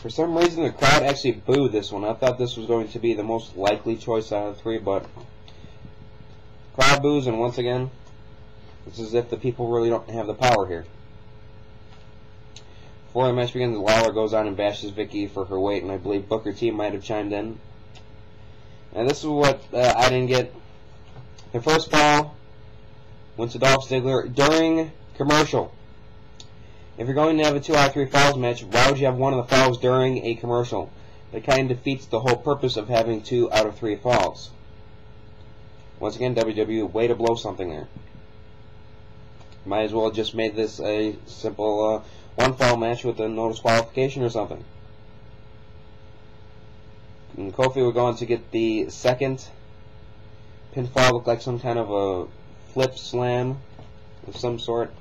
For some reason, the crowd actually booed this one. I thought this was going to be the most likely choice out of the three, but crowd boos, and once again, it's as if the people really don't have the power here. Before the match begins, Lawler goes on and bashes Vicky for her weight, and I believe Booker T might have chimed in. And this is what I didn't get. The first fall went to Dolph Ziggler during commercial. If you're going to have a 2 out of 3 falls match, why would you have one of the falls during a commercial? That kind of defeats the whole purpose of having 2 out of 3 falls. Once again, WWE, way to blow something there. Might as well have just made this a simple 1 fall match with a no disqualification or something. And Kofi would go on to get the second pinfall. Looked like some kind of a flip slam of some sort.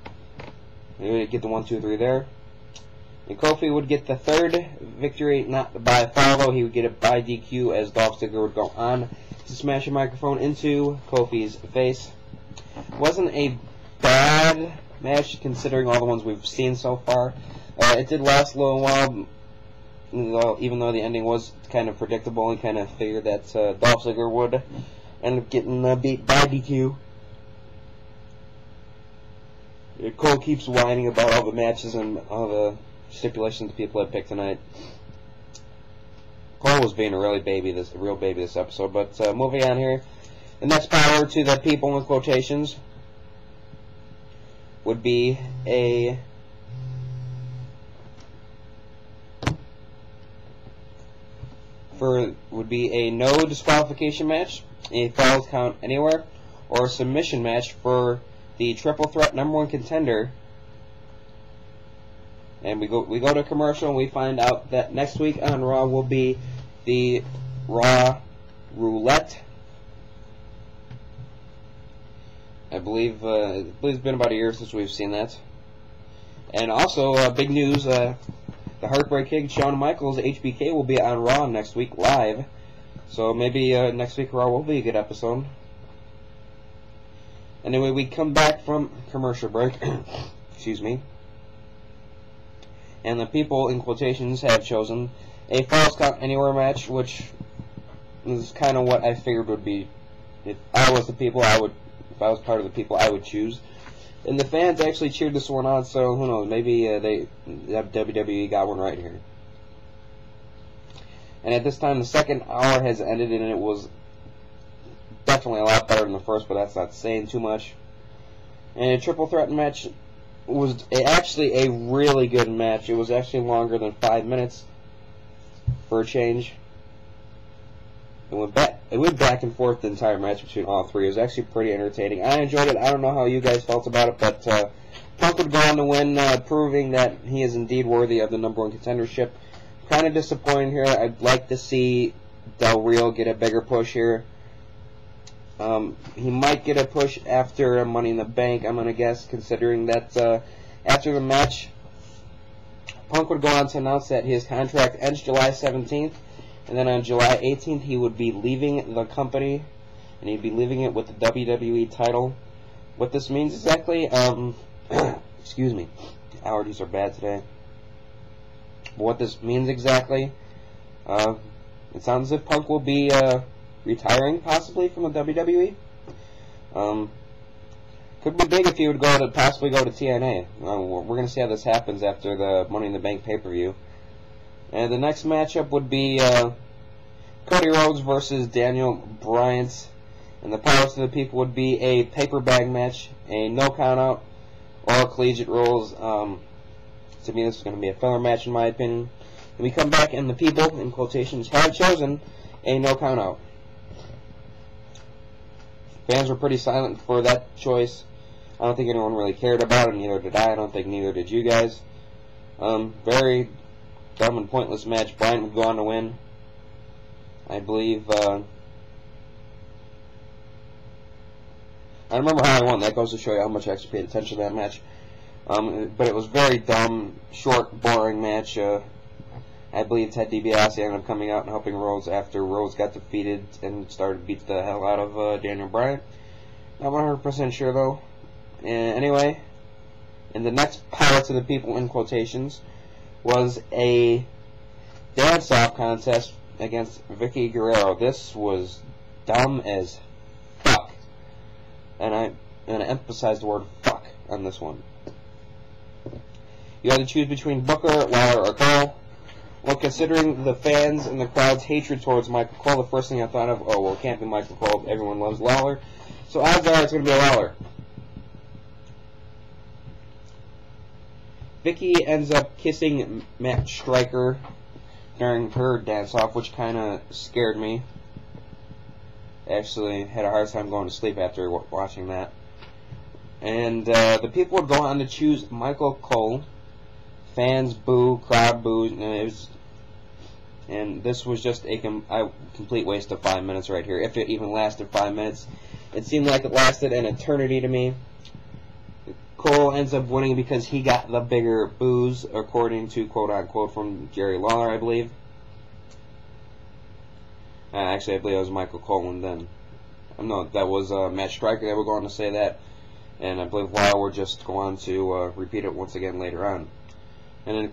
He would get the 1, 2, 3 there. And Kofi would get the third victory, not by fall though. He would get it by DQ as Dolph Ziggler would go on to smash a microphone into Kofi's face. Wasn't a bad match considering all the ones we've seen so far. It did last a little while, even though the ending was kind of predictable, and kind of figured that Dolph Ziggler would end up getting beat by DQ. Cole keeps whining about all the matches and all the stipulations the people had picked tonight. Cole was being a real baby this episode. But moving on here, the next power to the people in quotations would be a no disqualification match, a falls count anywhere, or a submission match for the triple threat #1 contender. And we go to commercial, and we find out that next week on Raw will be the Raw Roulette. I believe it's been about a year since we've seen that. And also, big news, the Heartbreak Kid, Shawn Michaels, HBK, will be on Raw next week live. So maybe next week Raw will be a good episode. Anyway, we come back from commercial break. Excuse me. And the people, in quotations, have chosen a Falls Count Anywhere match, which is kind of what I figured would be. If I was the people, if I was part of the people, I would choose. And the fans actually cheered this one on, so who knows, maybe WWE got one right here. And at this time, the second hour has ended, and it was definitely a lot better than the first, but that's not saying too much. And a triple threat match was actually a really good match. It was actually longer than 5 minutes for a change. It went back and forth the entire match between all three. It was actually pretty entertaining. I enjoyed it. I don't know how you guys felt about it, but Punk would go on to win, proving that he is indeed worthy of the #1 contendership. Kind of disappointed here. I'd like to see Del Rio get a bigger push here. He might get a push after Money in the Bank, I'm going to guess, considering that after the match, Punk would go on to announce that his contract ends July 17th, and then on July 18th he would be leaving the company, and he'd be leaving it with the WWE title. What this means exactly, excuse me, allergies are bad today. But what this means exactly, it sounds as if Punk will be retiring possibly from the WWE. Could be big if he would possibly go to TNA. We're going to see how this happens after the Money in the Bank pay-per-view. And the next matchup would be Cody Rhodes versus Daniel Bryan. And the powers to the people would be a paper bag match, a no count-out, or collegiate rules. To me, this is going to be a filler match in my opinion. And we come back, and the people, in quotations, have chosen a no count-out. Fans were pretty silent for that choice. I don't think anyone really cared about it, neither did I. I don't think neither did you guys. Very dumb and pointless match. Bryan would go on to win. I believe, I remember how I won. That goes to show you how much I actually paid attention to that match. But it was very dumb, short, boring match. I believe Ted DiBiase ended up coming out and helping Rhodes after Rhodes got defeated and started to beat the hell out of Daniel Bryan. Not 100% sure though. Anyway, and the next power to the people in quotations was a dance-off contest against Vicky Guerrero. This was dumb as fuck. And I'm going to emphasize the word fuck on this one. You had to choose between Booker, Lawler, or Cole. Well, considering the fans and the crowd's hatred towards Michael Cole, the first thing I thought of, oh, well, it can't be Michael Cole. Everyone loves Lawler. So odds are it's going to be Lawler. Vicky ends up kissing Matt Striker during her dance-off, which kind of scared me. Actually, had a hard time going to sleep after watching that. And the people would go on to choose Michael Cole. Fans boo, crowd boo, and this was just a complete waste of 5 minutes right here, if it even lasted 5 minutes. It seemed like it lasted an eternity to me. Cole ends up winning because he got the bigger boos, according to quote-unquote from Jerry Lawler, I believe. Actually, I believe it was Michael Cole, and then no, that was Matt Striker. They were going to say that, and I believe Lawler would just go on to repeat it once again later on. And then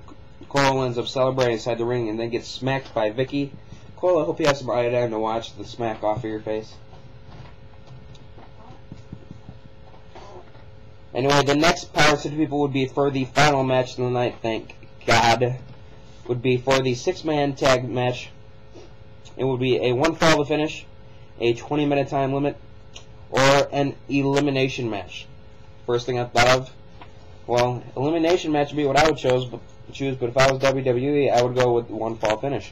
Cole ends up celebrating inside the ring and then gets smacked by Vicky. Cole, I hope you have some iodine to watch the smack off of your face. Anyway, the next Power City people would be for the final match of the night, thank God. Would be for the 6-man tag match. It would be a 1-fall to finish, a 20-minute time limit, or an elimination match. First thing I thought of, well, elimination match would be what I would choose, but if I was WWE, I would go with 1-fall finish.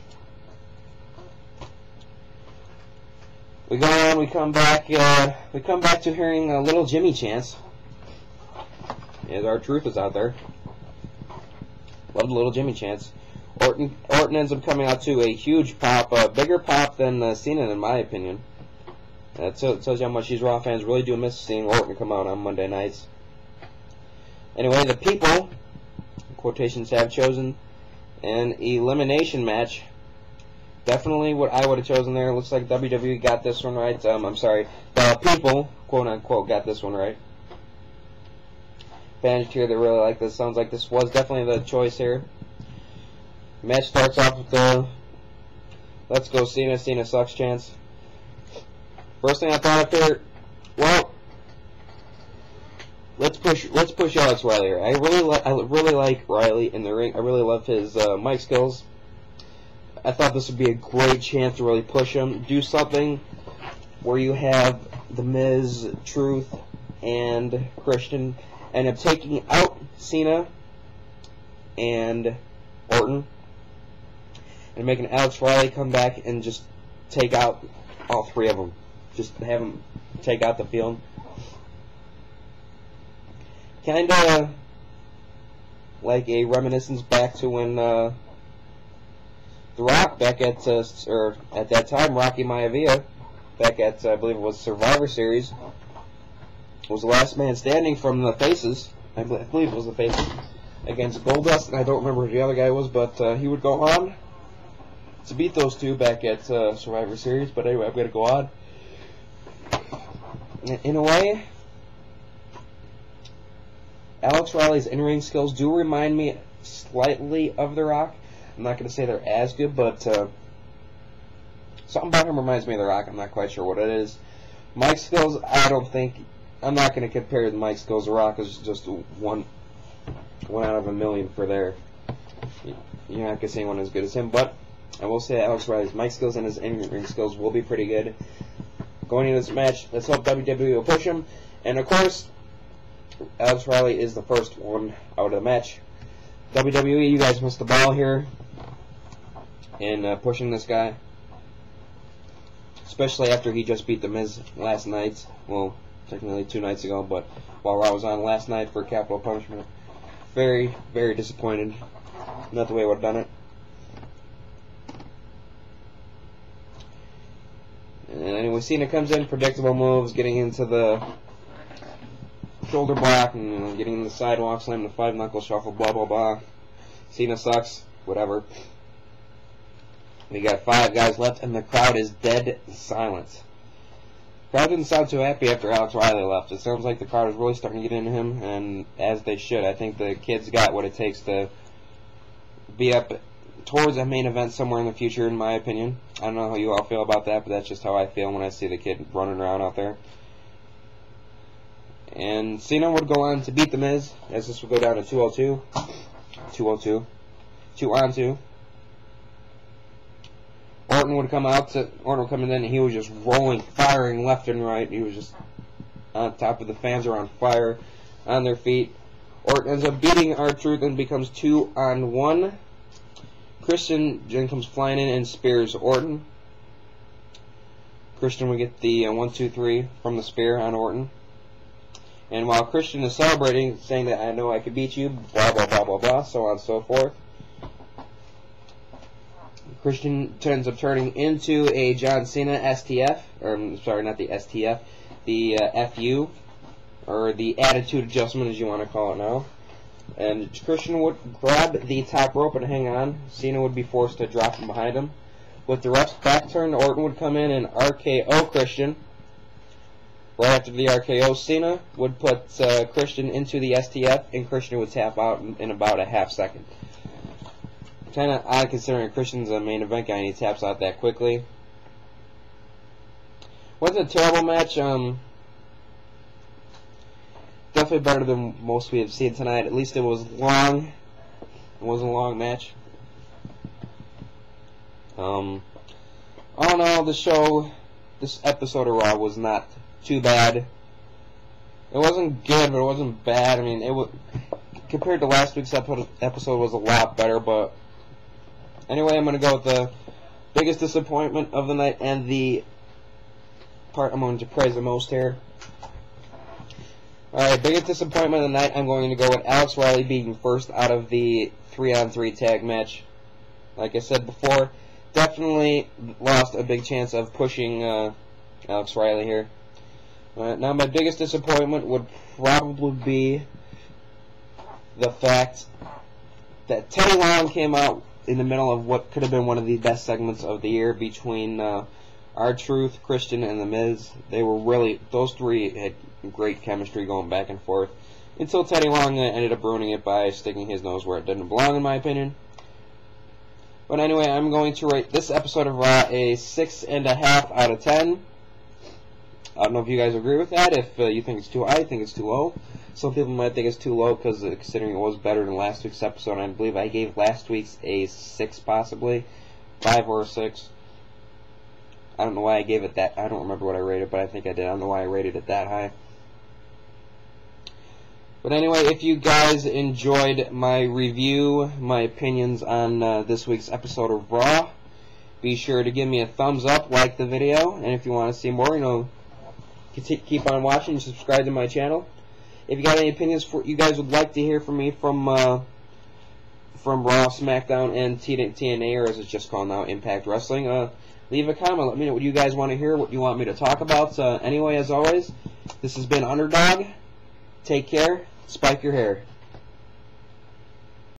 We go on, we come back to hearing a little Jimmy chants. As our truth is out there. Love the little Jimmy chants. Orton ends up coming out to a huge pop, a bigger pop than Cena, in my opinion. That tells you how much these Raw fans really do miss seeing Orton come out on Monday nights. Anyway, the people, quotations, have chosen an elimination match. Definitely what I would have chosen there. Looks like WWE got this one right. I'm sorry, the people, quote-unquote, got this one right. Fans here that really like this. Sounds like this was definitely the choice here. Match starts off with the "Let's go Cena, Cena sucks" chants. First thing I thought of here, well, let's push Alex Riley here. I really like Riley in the ring. I really love his mic skills. I thought this would be a great chance to really push him. Do something where you have The Miz, Truth, and Christian end up taking out Cena and Orton, and making Alex Riley come back and just take out all three of them. Just have them take out the field. Kind of like a reminiscence back to when The Rock, back at at that time, Rocky Maivia, back at I believe it was Survivor Series, was the last man standing from the Faces. I believe it was the Faces against Goldust, and I don't remember who the other guy was, but he would go on to beat those two back at Survivor Series. But anyway, I'm going to go on. In a way, Alex Riley's in-ring skills do remind me slightly of The Rock. I'm not going to say they're as good, but something about him reminds me of The Rock. I'm not quite sure what it is. Mic skills, I'm not going to compare the mic skills. The Rock is just one out of a million for there. You're not going to say anyone as good as him, but I will say Alex Riley's mic skills and his in-ring skills will be pretty good. Going into this match, let's hope WWE will push him. And of course, Alex Riley is the first one out of the match. WWE, you guys missed the ball here in pushing this guy. Especially after he just beat The Miz last night. Well, technically 2 nights ago, but while I was on last night for Capital Punishment. Very, very disappointed. Not the way I would have done it. And anyway, Cena comes in, predictable moves, getting into the shoulder block, and getting in the sidewalk, slam the 5-knuckle shuffle, blah, blah, blah. Cena sucks, whatever. We got 5 guys left, and the crowd is dead silent. The crowd didn't sound too happy after Alex Riley left. It sounds like the crowd is really starting to get into him, and as they should. I think the kids got what it takes to be up towards a main event somewhere in the future, in my opinion. I don't know how you all feel about that, but that's just how I feel when I see the kid running around out there. And Cena would go on to beat The Miz, as this would go down to 2-0-2. 2-0-2. 2-on-2. Orton would come in, and he was just rolling, firing left and right. He was just on top of the fans, are on fire, on their feet. Orton ends up beating R-Truth and becomes 2-on-1. Christian then comes flying in and spears Orton. Christian would get the 1-2-3 from the spear on Orton. And while Christian is celebrating, saying that I know I could beat you, blah, blah, blah, blah, blah, so on and so forth, Christian ends up turning into a John Cena STF, or sorry, not the STF, the FU, or the attitude adjustment as you want to call it now. And Christian would grab the top rope and hang on. Cena would be forced to drop him behind him. With the ref's back turned, Orton would come in and RKO Christian. Right after the RKO, Cena would put Christian into the STF, and Christian would tap out in about a half second. Kind of odd considering Christian's a main event guy and he taps out that quickly. Wasn't a terrible match. Definitely better than most we have seen tonight. At least it was long. It wasn't a long match. All in all, this episode of Raw was not too bad. It wasn't good, but it wasn't bad. I mean, compared to last week's episode was a lot better, but anyway, I'm going to go with the biggest disappointment of the night and the part I'm going to praise the most here. Alright, biggest disappointment of the night, I'm going to go with Alex Riley being first out of the 3-on-3 tag match. Like I said before, definitely lost a big chance of pushing Alex Riley here. Now, my biggest disappointment would probably be the fact that Teddy Long came out in the middle of what could have been one of the best segments of the year between R-Truth, Christian, and The Miz. Those three had great chemistry going back and forth until Teddy Long ended up ruining it by sticking his nose where it didn't belong, in my opinion. But anyway, I'm going to rate this episode of Raw a 6.5 out of 10. I don't know if you guys agree with that. If you think it's too high, I think it's too low. Some people might think it's too low because considering it was better than last week's episode. I believe I gave last week's a 6 possibly. 5 or a 6. I don't know why I gave it that. I don't remember what I rated, but I think I did. I don't know why I rated it that high. But anyway, if you guys enjoyed my review, my opinions on this week's episode of Raw, be sure to give me a thumbs up, like the video, and if you want to see more, keep on watching and subscribe to my channel. If you got any opinions you guys would like to hear from me from Raw, SmackDown, and TNA, or as it's just called now, Impact Wrestling, leave a comment. Let me know what you guys want to hear, what you want me to talk about. Anyway, as always, this has been Underdog. Take care. Spike your hair.